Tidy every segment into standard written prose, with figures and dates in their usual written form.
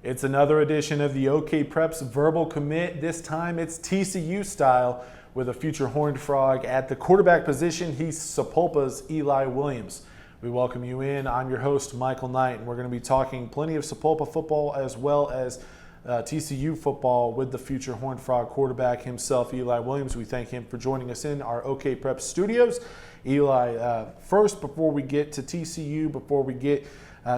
It's another edition of the OKPreps Verbal Commit. This time it's TCU style with a future Horned Frog at the quarterback position. He's Sapulpa's Eli Williams. We welcome you in. I'm your host, Michael Knight, and we're going to be talking plenty of Sapulpa football as well as TCU football with the future Horned Frog quarterback himself, Eli Williams. We thank him for joining us in our OKPreps studios. Eli, first, before we get to TCU, before we get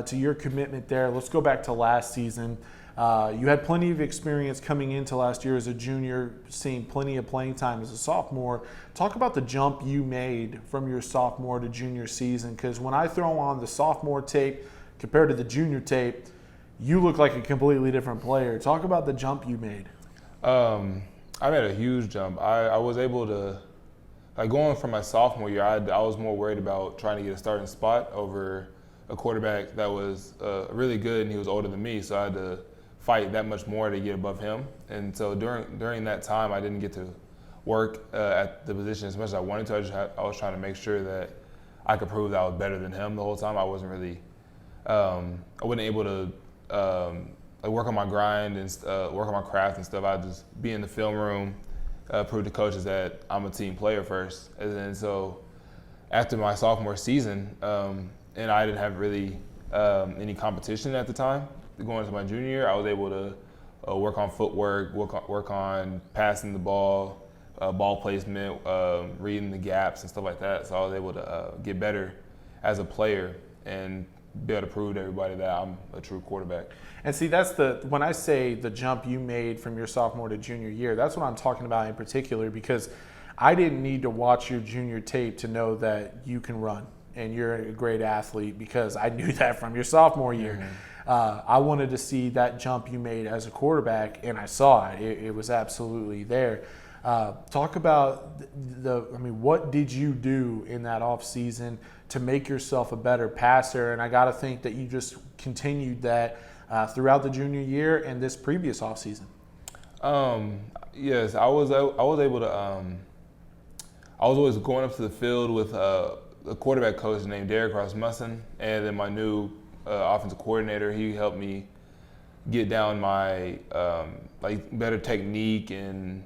to your commitment there, let's go back to last season. You had plenty of experience coming into last year as a junior, seeing plenty of playing time as a sophomore. Talk about the jump you made from your sophomore to junior season, because when I throw on the sophomore tape compared to the junior tape, you look like a completely different player. Talk about the jump you made. I made a huge jump. I was able to, like, going from my sophomore year, I was more worried about trying to get a starting spot over a quarterback that was really good, and he was older than me, so I had to fight that much more to get above him. And so during that time, I didn't get to work at the position as much as I wanted to. I was trying to make sure that I could prove that I was better than him the whole time. I wasn't really, I wasn't able to like work on my grind and work on my craft and stuff. I'd just be in the film room, prove to coaches that I'm a team player first. And then so after my sophomore season, and I didn't have really any competition at the time. Going into my junior year, I was able to work on footwork, work on passing the ball, ball placement, reading the gaps and stuff like that. So I was able to get better as a player and be able to prove to everybody that I'm a true quarterback. And see, when I say the jump you made from your sophomore to junior year, that's what I'm talking about in particular, because I didn't need to watch your junior tape to know that you can run and you're a great athlete, because I knew that from your sophomore year. Mm-hmm. I wanted to see that jump you made as a quarterback, and I saw it. It was absolutely there. Talk about what did you do in that off season to make yourself a better passer? And I got to think that you just continued that throughout the junior year and this previous off season. Yes, I was able to. I was always going up to the field with a quarterback coach named Derek Rasmussen, and then my new offensive coordinator. He helped me get down my better technique and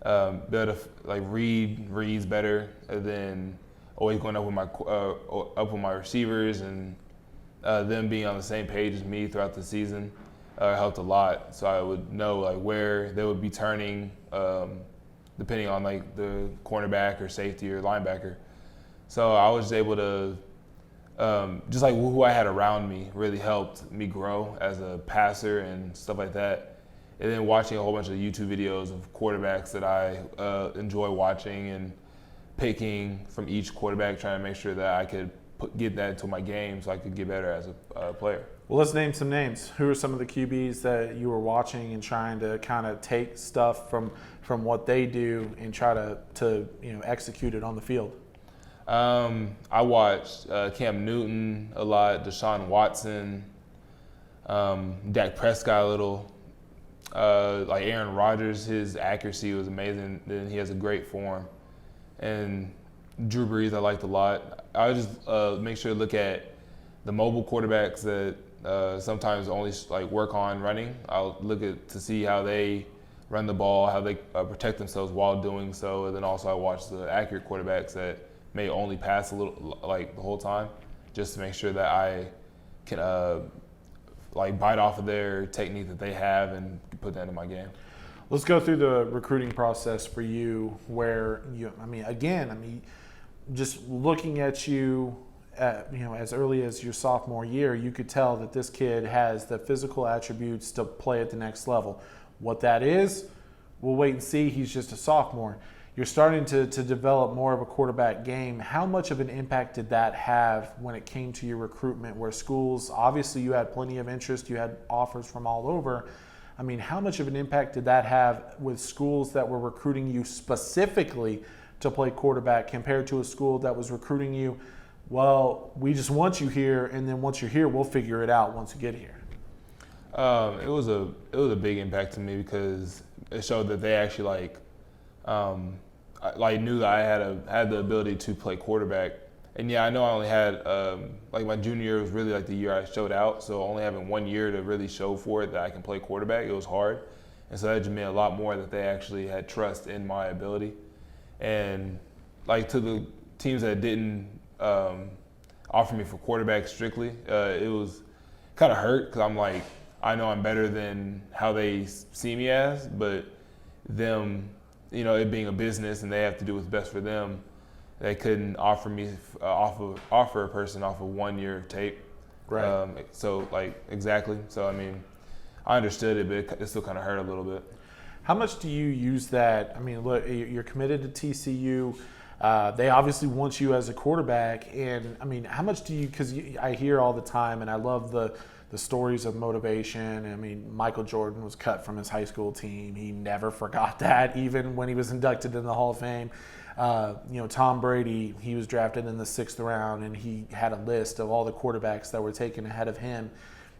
better reads better, and then always going up with my receivers, and them being on the same page as me throughout the season helped a lot. So I would know where they would be turning, depending on the cornerback or safety or linebacker. So I was able to just who I had around me really helped me grow as a passer and stuff like that. And then watching a whole bunch of YouTube videos of quarterbacks that I enjoy watching and picking from each quarterback, trying to make sure that I could get that into my game so I could get better as a player. Well, let's name some names. Who are some of the QBs that you were watching and trying to kind of take stuff from what they do and try to execute it on the field? I watched Cam Newton a lot, Deshaun Watson, Dak Prescott a little. Aaron Rodgers, his accuracy was amazing. Then he has a great form. And Drew Brees I liked a lot. I would just make sure to look at the mobile quarterbacks that sometimes only work on running. I'll look to see how they run the ball, how they protect themselves while doing so. And then also I watch the accurate quarterbacks that may only pass a little the whole time, just to make sure that I can bite off of their technique that they have and put that in my game. Let's go through the recruiting process for you, where just looking at you, as early as your sophomore year, you could tell that this kid has the physical attributes to play at the next level. What that is, we'll wait and see. He's just a sophomore. You're starting to develop more of a quarterback game. How much of an impact did that have when it came to your recruitment, where schools, obviously you had plenty of interest, you had offers from all over. How much of an impact did that have with schools that were recruiting you specifically to play quarterback compared to a school that was recruiting you, well, we just want you here, and then once you're here, we'll figure it out once you get here? It was a big impact to me, because it showed that they actually knew that I had the ability to play quarterback, And yeah, I know I only had like my junior year was really like the year I showed out. So only having 1 year to really show for it that I can play quarterback, it was hard. And so that just meant a lot more that they actually had trust in my ability. And like to the teams that didn't offer me for quarterback strictly, it was kind of hurt because I'm like, I know I'm better than how they see me as, but them, it being a business and they have to do what's best for them, they couldn't offer me offer a person off of 1 year of tape. Right. So like exactly. So I mean, I understood it, but it still kind of hurt a little bit. How much do you use that? I mean, look, you're committed to TCU. They obviously want you as a quarterback, and I mean, how much do you? Because I hear all the time, and I love the stories of motivation. I mean, Michael Jordan was cut from his high school team. He never forgot that, even when he was inducted in the Hall of Fame. Tom Brady, he was drafted in the 6th round, and he had a list of all the quarterbacks that were taken ahead of him.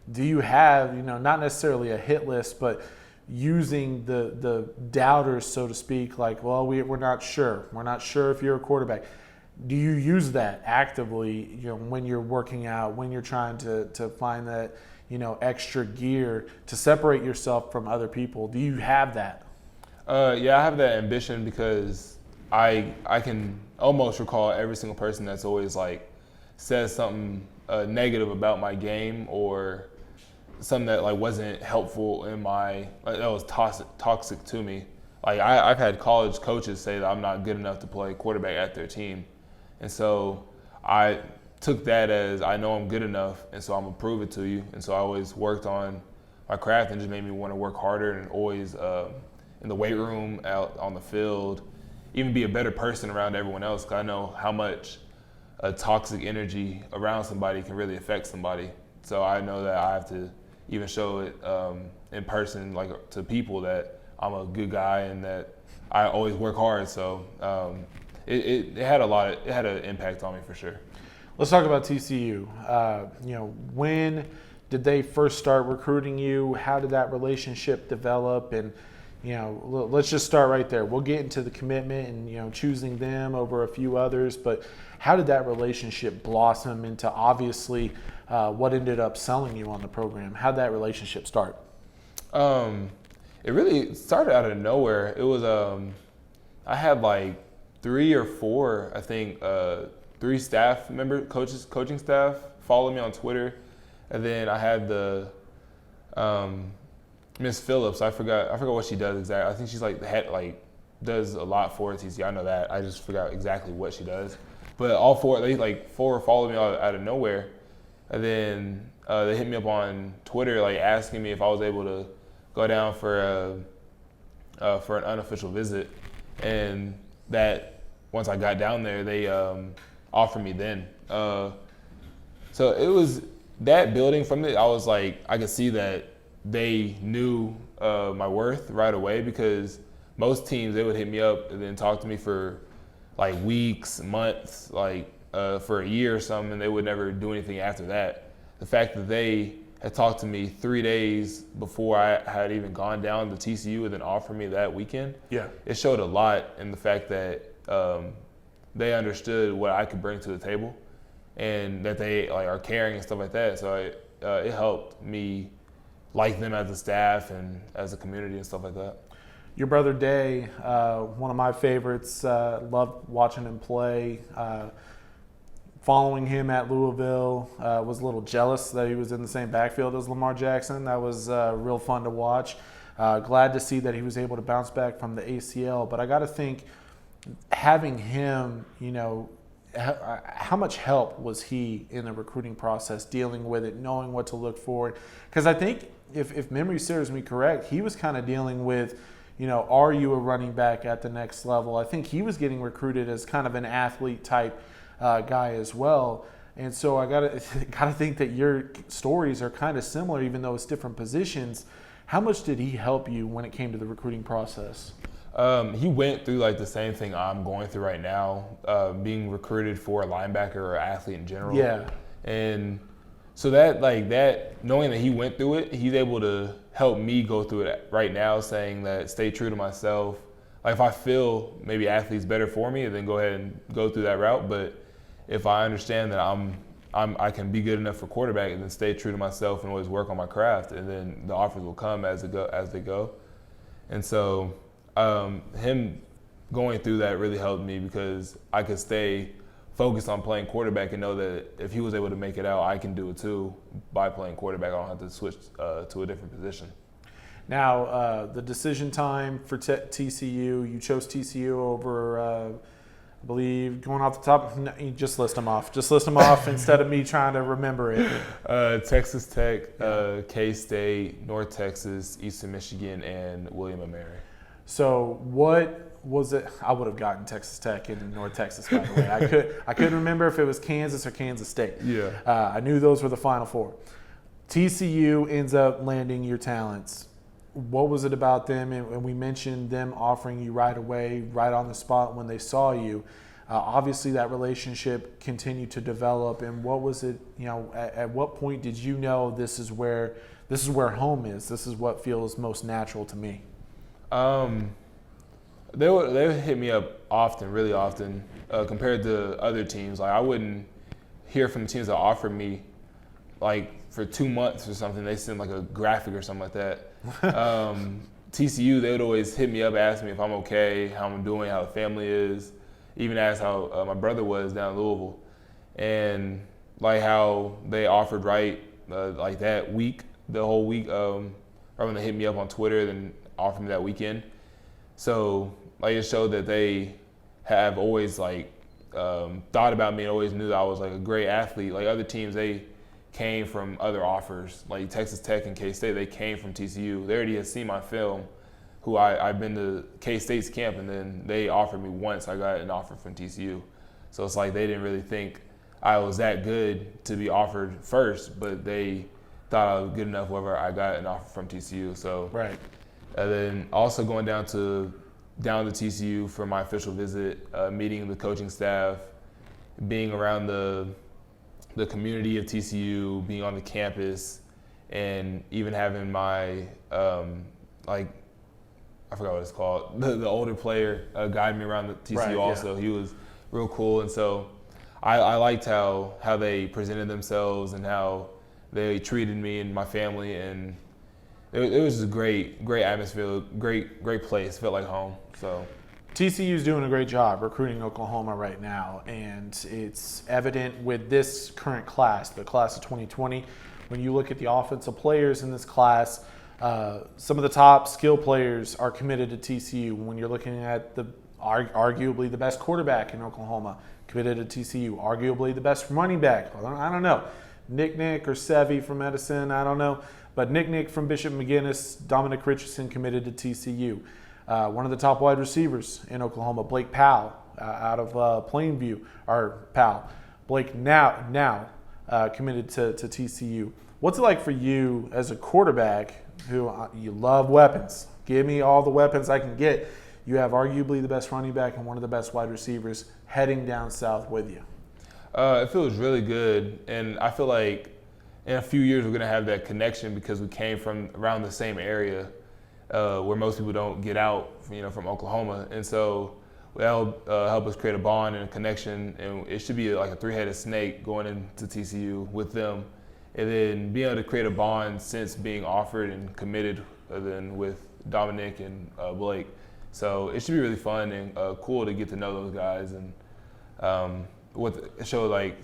Do you have, not necessarily a hit list, but using the doubters, so to speak, like, well, we're not sure. We're not sure if you're a quarterback. Do you use that actively, when you're working out, when you're trying to find that, extra gear to separate yourself from other people? Do you have that? Yeah, I have that ambition because I can almost recall every single person that's always like says something negative about my game or something that like wasn't helpful in that was toxic to me. Like I've had college coaches say that I'm not good enough to play quarterback at their team. And so I took that as I know I'm good enough, and so I'm gonna prove it to you. And so I always worked on my craft and just made me want to work harder and always in the weight room, out on the field, even be a better person around everyone else. Because I know how much a toxic energy around somebody can really affect somebody. So I know that I have to even show it in person, like to people, that I'm a good guy and that I always work hard. So it had an impact on me for sure. Let's talk about TCU. When did they first start recruiting you? How did that relationship develop? And let's just start right there. We'll get into the commitment and choosing them over a few others, but how did that relationship blossom into obviously what ended up selling you on the program? How did that relationship start? It really started out of nowhere. It was I had like 3 or 4, I think, 3 staff members, coaching staff, follow me on Twitter, and then I had the Miss Phillips. I forgot what she does exactly. I think she's like the head, does a lot for TCU. I know that. I just forgot exactly what she does. But all 4, they 4 followed me out of nowhere, and then they hit me up on Twitter, asking me if I was able to go down for an unofficial visit, and that once I got down there, they offered me then. So it was that building from it. I was like, I could see that they knew my worth right away, because most teams, they would hit me up and then talk to me for weeks, months, for a year or something, and they would never do anything after that. The fact that they had talked to me 3 days before I had even gone down to TCU and then offered me that weekend, it showed a lot in the fact that they understood what I could bring to the table, and that they are caring and stuff like that. So it helped me like them as a staff and as a community and stuff like that. Your brother Day, one of my favorites, loved watching him play. Following him at Louisville, was a little jealous that he was in the same backfield as Lamar Jackson. That was real fun to watch. Glad to see that he was able to bounce back from the ACL. But I got to think, having him, how much help was he in the recruiting process, dealing with it, knowing what to look for? Because I think, if memory serves me correct, he was kind of dealing with, are you a running back at the next level? I think he was getting recruited as kind of an athlete type guy as well. And so I gotta think that your stories are kind of similar, even though it's different positions. How much did he help you when it came to the recruiting process? He went through the same thing I'm going through right now, being recruited for a linebacker or athlete in general. Yeah. And so that knowing that he went through it, he's able to help me go through it right now, saying that stay true to myself. If I feel maybe athlete's better for me, then go ahead and go through that route. But if I understand that I can be good enough for quarterback and then stay true to myself and always work on my craft, and then the offers will come as they go. And so him going through that really helped me because I could stay focused on playing quarterback and know that if he was able to make it out, I can do it too by playing quarterback. I don't have to switch to a different position. Now, the decision time for TCU, you chose TCU over, I believe, going off the top, no, you just list them off. Just list them off instead of me trying to remember it. Texas Tech, K-State, North Texas, Eastern Michigan, and William & Mary. So what was it? I would have gotten Texas Tech and North Texas, by the way. I couldn't remember if it was Kansas or Kansas State. Yeah. I knew those were the Final Four. TCU ends up landing your talents. What was it about them? And we mentioned them offering you right away, right on the spot when they saw you. Obviously, that relationship continued to develop. And what was it? At what point did you know this is where home is? This is what feels most natural to me. They would hit me up often, really often, compared to other teams. Like I wouldn't hear from the teams that offered me, like for 2 months or something. They send like a graphic or something like that. TCU, they would always hit me up, ask me if I'm okay, how I'm doing, how the family is, even ask how my brother was down in Louisville, and like how they offered like that week, the whole week, right when they hit me up on Twitter, then offered me that weekend. So like it showed that they have always like thought about me and always knew that I was like a great athlete. Like other teams, they came from other offers, like Texas Tech and K-State. They came from TCU. They already had seen my film. I've been to K-State's camp, and then they offered me once. I got an offer from TCU, so it's like they didn't really think I was that good to be offered first, but they thought I was good enough whenever I got an offer from TCU. So right. And then also going down to TCU for my official visit, meeting the coaching staff, being around the community of TCU, being on the campus, and even having my I forgot what it's called, the older player guide me around the TCU right, also. Yeah. He was real cool, and so I liked how they presented themselves and how they treated me and my family, and it was just a great atmosphere, great place. Felt like home. So TCU's doing a great job recruiting Oklahoma right now, and it's evident with this current class, the class of 2020. When you look at the offensive players in this class, some of the top skill players are committed to TCU. When you're looking at arguably the best quarterback in Oklahoma, committed to TCU. Arguably the best running back, I don't know, Nick or Sevi from Edison, I don't know. But Nick from Bishop McGinnis, Dominic Richardson committed to TCU. One of the top wide receivers in Oklahoma, Blake Powell, out of Plainview, or Powell. Blake now committed to TCU. What's it like for you as a quarterback who you love weapons? Give me all the weapons I can get. You have arguably the best running back and one of the best wide receivers heading down south with you. It feels really good, and I feel like in a few years we're going to have that connection because we came from around the same area where most people don't get out, from Oklahoma. And so that'll help us create a bond and a connection, and it should be like a three-headed snake going into TCU with them. And then being able to create a bond since being offered and committed then with Dominic and Blake. So it should be really fun and cool to get to know those guys and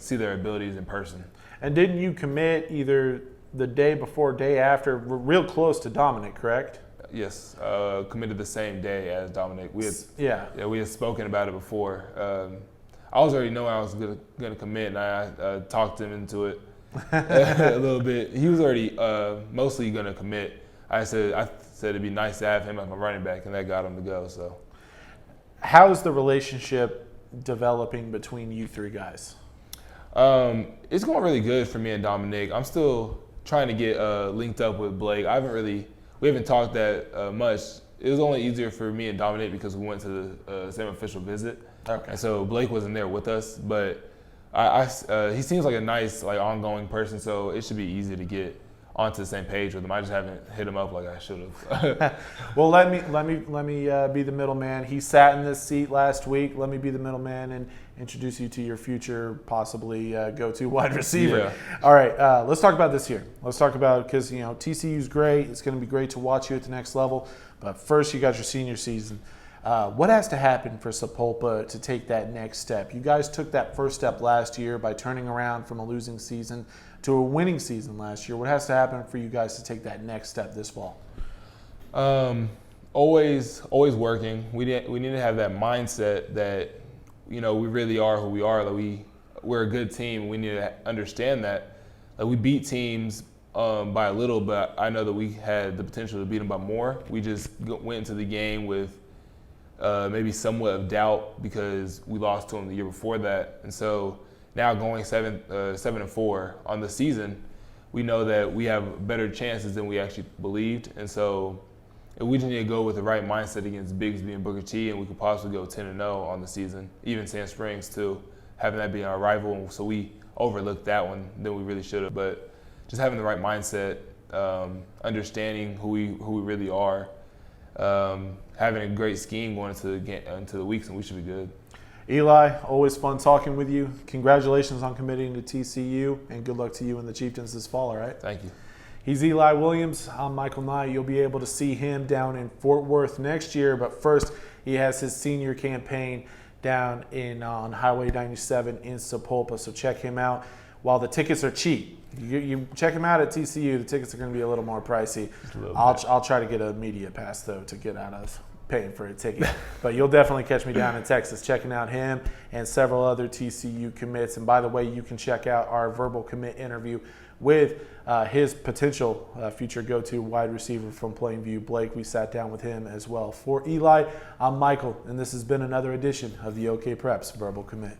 see their abilities in person. And didn't you commit either the day before, day after, real close to Dominic, correct? Yes, committed the same day as Dominic. We had spoken about it before. I was already knowing I was gonna commit, and I talked him into it a little bit. He was already mostly gonna commit. I said it'd be nice to have him as my running back, and that got him to go. So, how's the relationship developing between you three guys? It's going really good for me and Dominic. I'm still trying to get linked up with Blake. We haven't talked that much. It was only easier for me and Dominic because we went to the same official visit. Okay. And so Blake wasn't there with us, but he seems like a nice, ongoing person, so it should be easy to get onto the same page with him. I just haven't hit him up like I should have. Well, let me be the middleman. He sat in this seat last week. Let me be the middleman introduce you to your future possibly go-to wide receiver. Yeah. All right, let's talk about this year. Let's talk about, because TCU's great. It's going to be great to watch you at the next level. But first, you got your senior season. What has to happen for Sapulpa to take that next step? You guys took that first step last year by turning around from a losing season to a winning season last year. What has to happen for you guys to take that next step this fall? Always working. We need to have that mindset that we really are who we are. Like we're a good team. We need to understand that. Like we beat teams by a little, but I know that we had the potential to beat them by more. We just went into the game with maybe somewhat of doubt because we lost to them the year before that, and so now going 7-4 on the season, we know that we have better chances than we actually believed, and so we just need to go with the right mindset against Bigsby and Booker T, and we could possibly go 10-0 on the season, even Sand Springs too, having that be our rival, so we overlooked that one than we really should have. But just having the right mindset, understanding who we really are, having a great scheme going into the weeks, and we should be good. Eli, always fun talking with you. Congratulations on committing to TCU, and good luck to you and the Chieftains this fall, all right? Thank you. He's Eli Williams. I'm Michael Nye. You'll be able to see him down in Fort Worth next year, but first he has his senior campaign down on Highway 97 in Sapulpa, so check him out. While the tickets are cheap, you check him out at TCU. The tickets are going to be a little more pricey. I'll try to get a media pass though to get out of paying for a ticket. But you'll definitely catch me down in Texas checking out him and several other TCU commits. And by the way, you can check out our verbal commit interview with his potential future go-to wide receiver from Plainview, Blake. We sat down with him as well. For Eli, I'm Michael, and this has been another edition of the OKPreps Verbal Commit.